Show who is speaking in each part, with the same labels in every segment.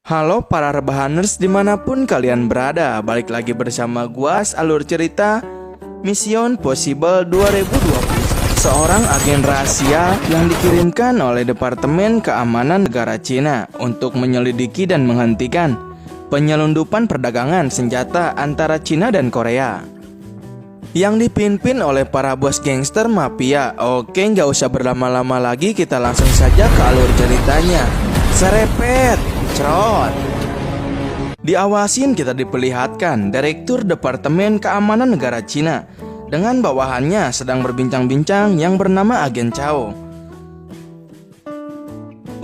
Speaker 1: Halo para rebahaners dimanapun kalian berada, balik lagi bersama gua Alur Cerita Mission Possible 2020. Seorang agen rahasia yang dikirimkan oleh Departemen Keamanan Negara Cina untuk menyelidiki dan menghentikan penyelundupan perdagangan senjata antara Cina dan Korea, yang dipimpin oleh para bos gangster mafia. Oke, nggak usah berlama-lama lagi, kita langsung saja ke alur ceritanya. Serepet, cerot. Diawasin kita diperlihatkan Direktur Departemen Keamanan Negara Cina dengan bawahannya sedang berbincang-bincang yang bernama Agen Cao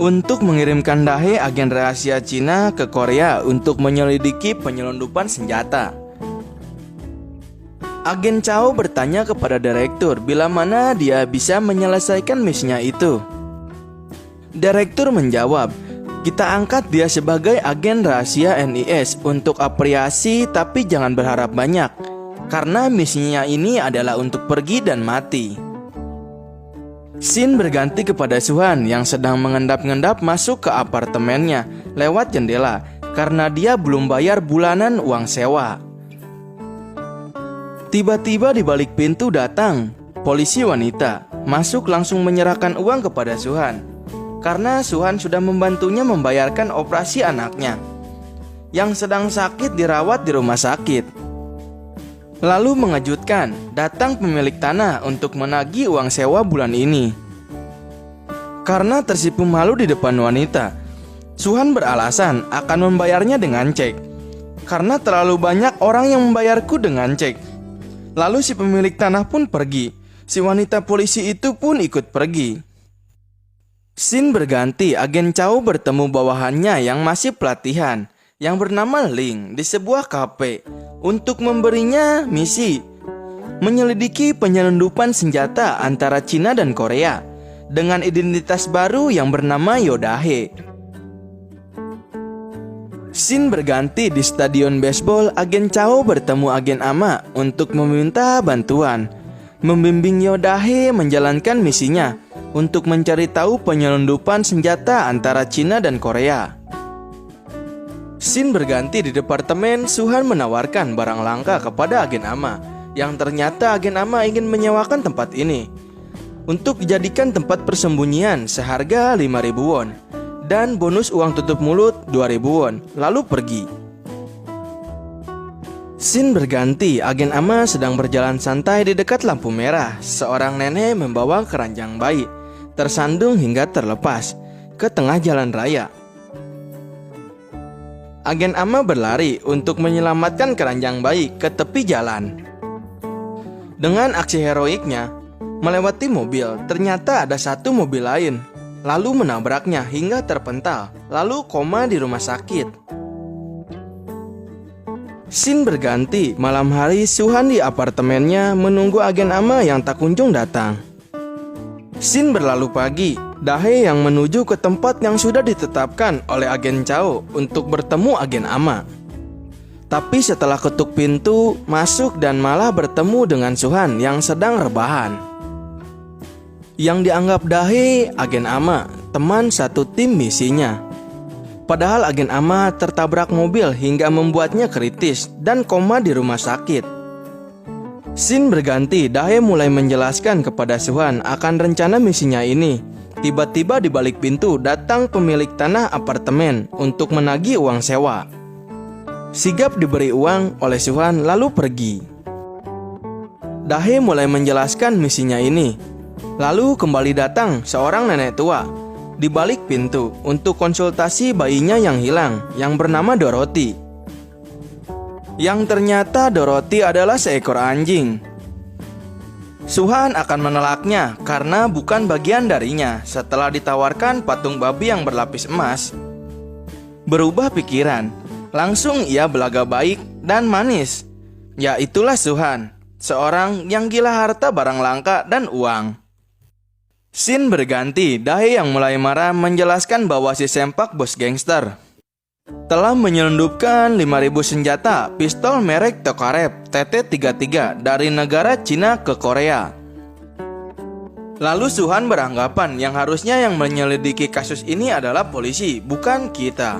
Speaker 1: untuk mengirimkan dahe agen rahasia Cina ke Korea untuk menyelidiki penyelundupan senjata. Agen Cao bertanya kepada direktur bila mana dia bisa menyelesaikan misinya itu. Direktur menjawab, "Kita angkat dia sebagai agen rahasia NIS untuk apresiasi, tapi jangan berharap banyak, karena misinya ini adalah untuk pergi dan mati." Scene berganti kepada Suhan yang sedang mengendap-endap masuk ke apartemennya lewat jendela karena dia belum bayar bulanan uang sewa. Tiba-tiba di balik pintu datang polisi wanita, masuk langsung menyerahkan uang kepada Suhan karena Suhan sudah membantunya membayarkan operasi anaknya yang sedang sakit dirawat di rumah sakit. Lalu mengejutkan, datang pemilik tanah untuk menagih uang sewa bulan ini. Karena tersipu malu di depan wanita, Suhan beralasan akan membayarnya dengan cek karena terlalu banyak orang yang membayarku dengan cek. Lalu si pemilik tanah pun pergi. Si wanita polisi itu pun ikut pergi. Scene berganti, Agen Cao bertemu bawahannya yang masih pelatihan yang bernama Ling di sebuah kafe untuk memberinya misi menyelidiki penyelundupan senjata antara Cina dan Korea dengan identitas baru yang bernama Yodahe. Scene berganti di stadion baseball, Agen Cao bertemu Agen Ama untuk meminta bantuan membimbing Yodahe menjalankan misinya untuk mencari tahu penyelundupan senjata antara Cina dan Korea. Scene berganti di departemen, Suhan menawarkan barang langka kepada Agen Ama, yang ternyata Agen Ama ingin menyewakan tempat ini untuk dijadikan tempat persembunyian seharga 5.000 won dan bonus uang tutup mulut 2.000 won, lalu pergi. Scene berganti, Agen Ama sedang berjalan santai di dekat lampu merah. Seorang nenek membawa keranjang bayi tersandung hingga terlepas ke tengah jalan raya. Agen Ama berlari untuk menyelamatkan keranjang bayi ke tepi jalan. Dengan aksi heroiknya melewati mobil, ternyata ada satu mobil lain, lalu menabraknya hingga terpental, lalu koma di rumah sakit. Scene berganti, malam hari Suhan di apartemennya menunggu Agen Ama yang tak kunjung datang. Scene berlalu pagi, dahe yang menuju ke tempat yang sudah ditetapkan oleh Agen Cao untuk bertemu Agen Ama. Tapi setelah ketuk pintu, masuk dan malah bertemu dengan Suhan yang sedang rebahan. Yang dianggap dahe Agen Ama, teman satu tim misinya. Padahal Agen Ama tertabrak mobil hingga membuatnya kritis dan koma di rumah sakit. Scene berganti, dahe mulai menjelaskan kepada Suhan akan rencana misinya ini. Tiba-tiba di balik pintu datang pemilik tanah apartemen untuk menagih uang sewa. Sigap diberi uang oleh Suhan lalu pergi. Dahe mulai menjelaskan misinya ini. Lalu kembali datang seorang nenek tua di balik pintu untuk konsultasi bayinya yang hilang yang bernama Dorothy. Yang ternyata Dorothy adalah seekor anjing. Suhan akan menolaknya karena bukan bagian darinya. Setelah ditawarkan patung babi yang berlapis emas, berubah pikiran. Langsung ia belaga baik dan manis. Ya, itulah Suhan, seorang yang gila harta, barang langka, dan uang. Scene berganti, dahe yang mulai marah menjelaskan bahwa si sempak bos gangster telah menyelundupkan 5.000 senjata pistol merek Tokarev TT-33 dari negara Cina ke Korea. Lalu Suhan beranggapan yang harusnya yang menyelidiki kasus ini adalah polisi, bukan kita.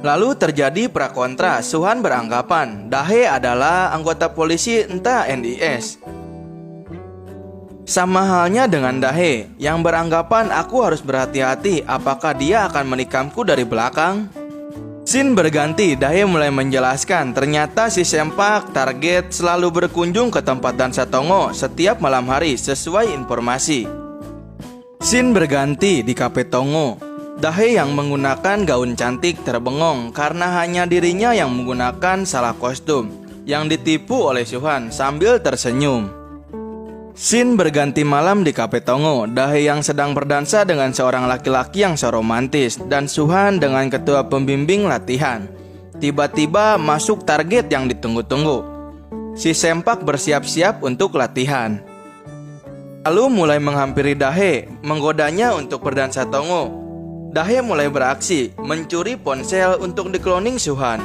Speaker 1: Lalu terjadi prakontra. Suhan beranggapan Dahe adalah anggota polisi entah NIS. Sama halnya dengan Dahe yang beranggapan aku harus berhati-hati apakah dia akan menikamku dari belakang. Scene berganti, Dahe mulai menjelaskan ternyata si Sempak target selalu berkunjung ke tempat Dansa Tongo setiap malam hari sesuai informasi. Scene berganti di Cafe Tongo. Dahe yang menggunakan gaun cantik terbengong karena hanya dirinya yang menggunakan salah kostum yang ditipu oleh Suhan sambil tersenyum. Scene berganti malam di Cafe Tongo. Dahe yang sedang berdansa dengan seorang laki-laki yang so romantis dan Suhan dengan ketua pembimbing latihan. Tiba-tiba masuk target yang ditunggu-tunggu. Si Sempak bersiap-siap untuk latihan. Lalu mulai menghampiri Dahe, menggodanya untuk berdansa Tongo. Dahe mulai beraksi, mencuri ponsel untuk dikloning Suhan,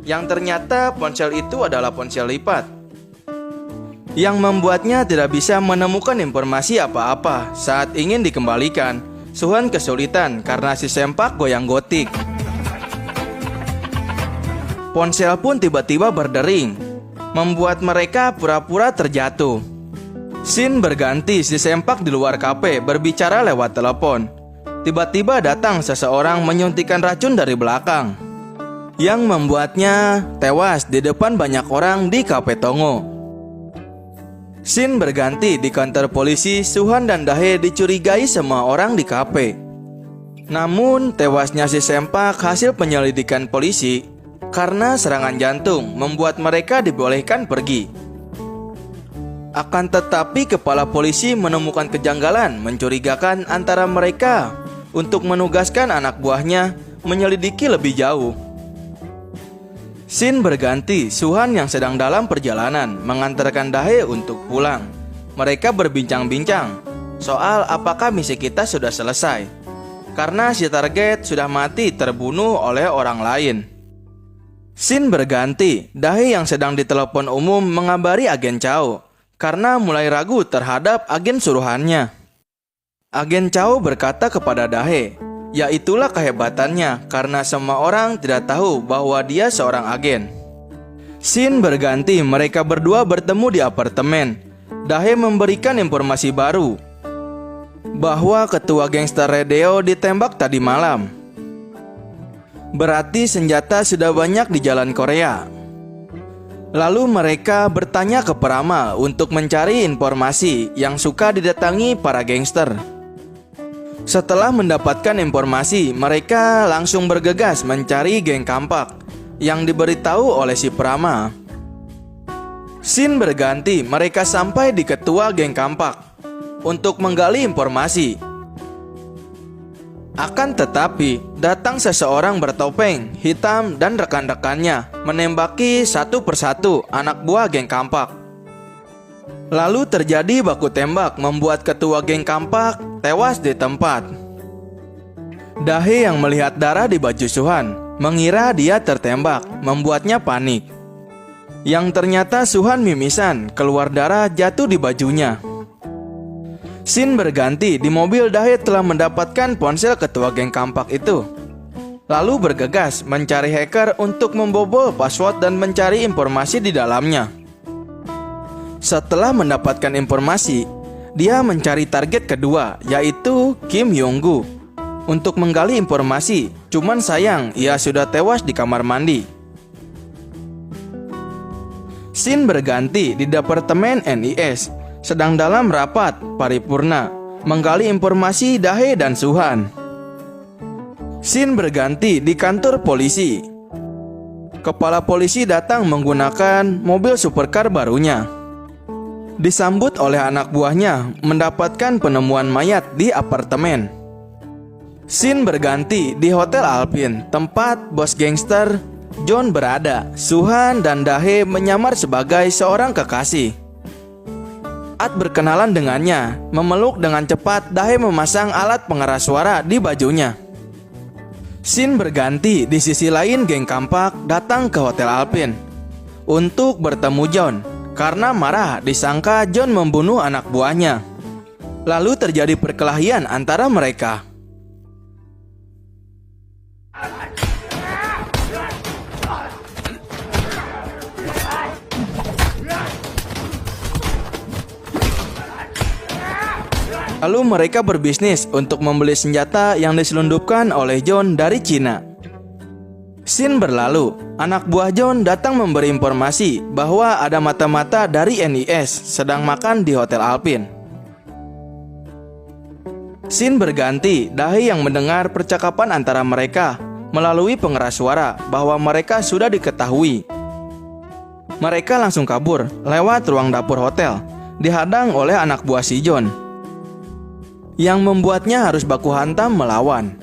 Speaker 1: yang ternyata ponsel itu adalah ponsel lipat, yang membuatnya tidak bisa menemukan informasi apa-apa. Saat ingin dikembalikan, Suhan kesulitan karena si Sempak goyang gotik. Ponsel pun tiba-tiba berdering, membuat mereka pura-pura terjatuh. Scene berganti, si Sempak di luar kafe berbicara lewat telepon. Tiba-tiba datang seseorang menyuntikkan racun dari belakang, yang membuatnya tewas di depan banyak orang di Cafe Tongo. Scene berganti di kantor polisi. Suhan dan Dahe dicurigai semua orang di kafe. Namun tewasnya si Sempak hasil penyelidikan polisi karena serangan jantung membuat mereka dibolehkan pergi. Akan tetapi kepala polisi menemukan kejanggalan mencurigakan antara mereka untuk menugaskan anak buahnya menyelidiki lebih jauh. Scene berganti, Suhan yang sedang dalam perjalanan mengantarkan Dahe untuk pulang. Mereka berbincang-bincang soal apakah misi kita sudah selesai, karena si target sudah mati terbunuh oleh orang lain. Scene berganti, Dahe yang sedang ditelepon umum mengabari agen Chow karena mulai ragu terhadap agen suruhannya. Agen Chow berkata kepada Dahe, ya itulah kehebatannya karena semua orang tidak tahu bahwa dia seorang agen. Scene berganti, mereka berdua bertemu di apartemen. Dahe memberikan informasi baru bahwa ketua gangster Redeo ditembak tadi malam. Berarti senjata sudah banyak di jalan Korea. Lalu mereka bertanya ke peramal untuk mencari informasi yang suka didatangi para gangster. Setelah mendapatkan informasi, mereka langsung bergegas mencari geng Kampak yang diberitahu oleh si peramal. Scene berganti, mereka sampai di ketua geng Kampak untuk menggali informasi. Akan tetapi, datang seseorang bertopeng hitam dan rekan-rekannya menembaki satu persatu anak buah geng Kampak. Lalu terjadi baku tembak membuat ketua geng Kampak tewas di tempat. Dahe yang melihat darah di baju Suhan mengira dia tertembak, membuatnya panik. Yang ternyata Suhan mimisan, keluar darah jatuh di bajunya. Scene berganti, di mobil Dahe telah mendapatkan ponsel ketua geng Kampak itu. Lalu bergegas mencari hacker untuk membobol password dan mencari informasi di dalamnya. Setelah mendapatkan informasi, dia mencari target kedua, yaitu Kim Yong-gu, untuk menggali informasi. Cuman sayang, ia sudah tewas di kamar mandi. Scene berganti di departemen NIS, sedang dalam rapat paripurna, menggali informasi Dahe dan Suhan. Scene berganti di kantor polisi. Kepala polisi datang menggunakan mobil supercar barunya. Disambut oleh anak buahnya mendapatkan penemuan mayat di apartemen. Scene berganti di Hotel Alpine, tempat bos gangster John berada. Suhan dan Dahe menyamar sebagai seorang kekasih. Saat berkenalan dengannya, memeluk dengan cepat, Dahe memasang alat pengeras suara di bajunya. Scene berganti di sisi lain, geng Kampak datang ke Hotel Alpine untuk bertemu John karena marah disangka John membunuh anak buahnya. Lalu terjadi perkelahian antara mereka. Lalu mereka berbisnis untuk membeli senjata yang diselundupkan oleh John dari Cina. Scene berlalu, anak buah John datang memberi informasi bahwa ada mata-mata dari NIS sedang makan di Hotel Alpine. Scene berganti, Dahe yang mendengar percakapan antara mereka melalui pengeras suara bahwa mereka sudah diketahui. Mereka langsung kabur lewat ruang dapur hotel, dihadang oleh anak buah si John, yang membuatnya harus baku hantam melawan.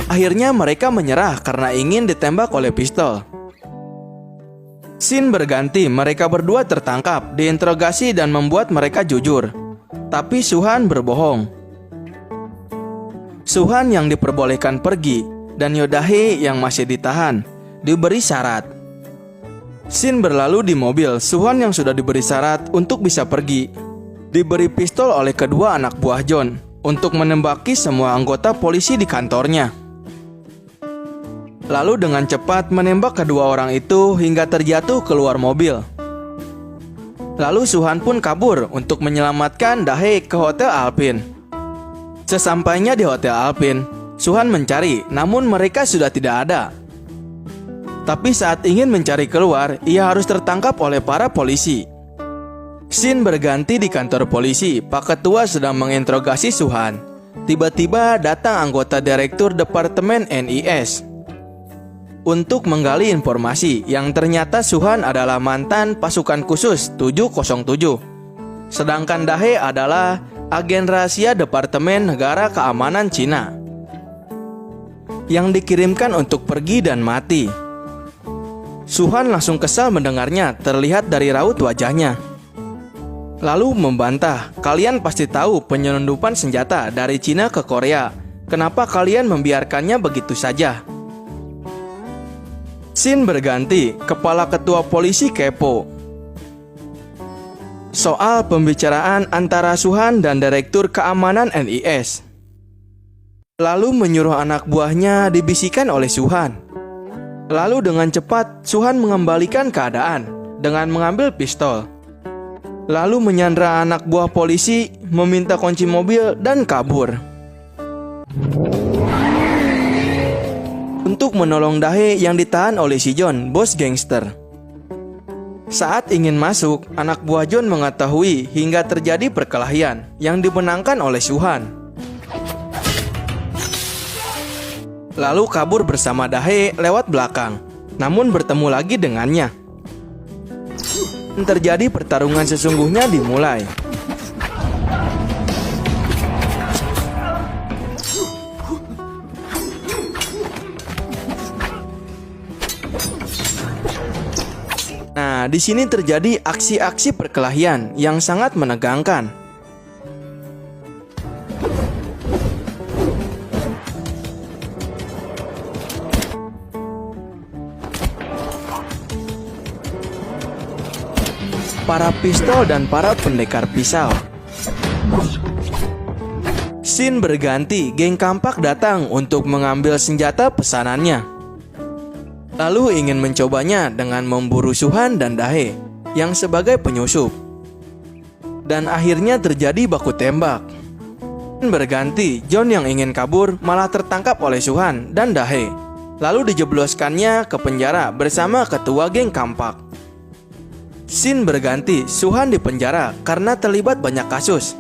Speaker 1: Akhirnya mereka menyerah karena ingin ditembak oleh pistol. Scene berganti, mereka berdua tertangkap, diinterogasi dan membuat mereka jujur. Tapi Suhan berbohong. Suhan yang diperbolehkan pergi dan Yodahe yang masih ditahan diberi syarat. Scene berlalu di mobil, Suhan yang sudah diberi syarat untuk bisa pergi diberi pistol oleh kedua anak buah John untuk menembaki semua anggota polisi di kantornya. Lalu dengan cepat menembak kedua orang itu hingga terjatuh keluar mobil. Lalu Suhan pun kabur untuk menyelamatkan Dahe ke Hotel Alpine. Sesampainya di Hotel Alpine, Suhan mencari, namun mereka sudah tidak ada. Tapi saat ingin mencari keluar, ia harus tertangkap oleh para polisi. Scene berganti di kantor polisi, Pak Ketua sedang menginterogasi Suhan. Tiba-tiba datang anggota Direktur Departemen NIS untuk menggali informasi yang ternyata Suhan adalah mantan pasukan khusus 707. Sedangkan Dahe adalah agen rahasia Departemen Negara Keamanan Cina yang dikirimkan untuk pergi dan mati. Suhan langsung kesal mendengarnya, terlihat dari raut wajahnya. Lalu membantah, kalian pasti tahu penyelundupan senjata dari Cina ke Korea. Kenapa kalian membiarkannya begitu saja? Scene berganti, kepala ketua polisi kepo soal pembicaraan antara Suhan dan Direktur Keamanan NIS. Lalu menyuruh anak buahnya dibisikkan oleh Suhan. Lalu dengan cepat Suhan mengembalikan keadaan dengan mengambil pistol. Lalu menyandra anak buah polisi, meminta kunci mobil dan kabur. Untuk menolong Dahe yang ditahan oleh si John, bos gangster. Saat ingin masuk, anak buah John mengetahui hingga terjadi perkelahian yang dimenangkan oleh Suhan. Lalu kabur bersama Dahe lewat belakang, namun bertemu lagi dengannya. Terjadi pertarungan sesungguhnya dimulai. Nah, di sini terjadi aksi-aksi perkelahian yang sangat menegangkan. Para pistol dan para pendekar pisau. Scene berganti, geng kampak datang untuk mengambil senjata pesanannya. Lalu ingin mencobanya dengan memburu Suhan dan Dahe yang sebagai penyusup. Dan akhirnya terjadi baku tembak. Berganti, John yang ingin kabur malah tertangkap oleh Suhan dan Dahe. Lalu dijebloskannya ke penjara bersama ketua geng kampak. Scene berganti, Suhan dipenjara karena terlibat banyak kasus.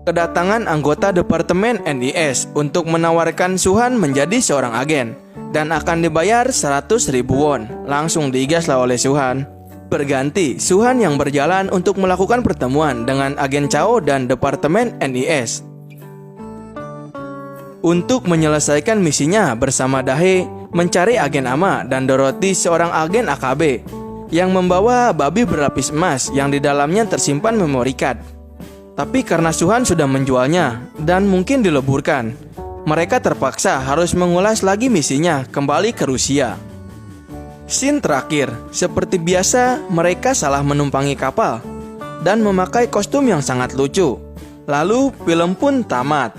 Speaker 1: Kedatangan anggota Departemen NIS untuk menawarkan Suhan menjadi seorang agen dan akan dibayar 100.000 won. Langsung digaslah oleh Suhan. Berganti, Suhan yang berjalan untuk melakukan pertemuan dengan agen Chao dan Departemen NIS untuk menyelesaikan misinya bersama Dahe mencari agen Ama dan Dorothy, seorang agen AKB yang membawa babi berlapis emas yang di dalamnya tersimpan memory card. Tapi karena Suhan sudah menjualnya dan mungkin dileburkan, mereka terpaksa harus mengulas lagi misinya kembali ke Rusia. Scene terakhir, seperti biasa mereka salah menumpangi kapal dan memakai kostum yang sangat lucu. Lalu film pun tamat.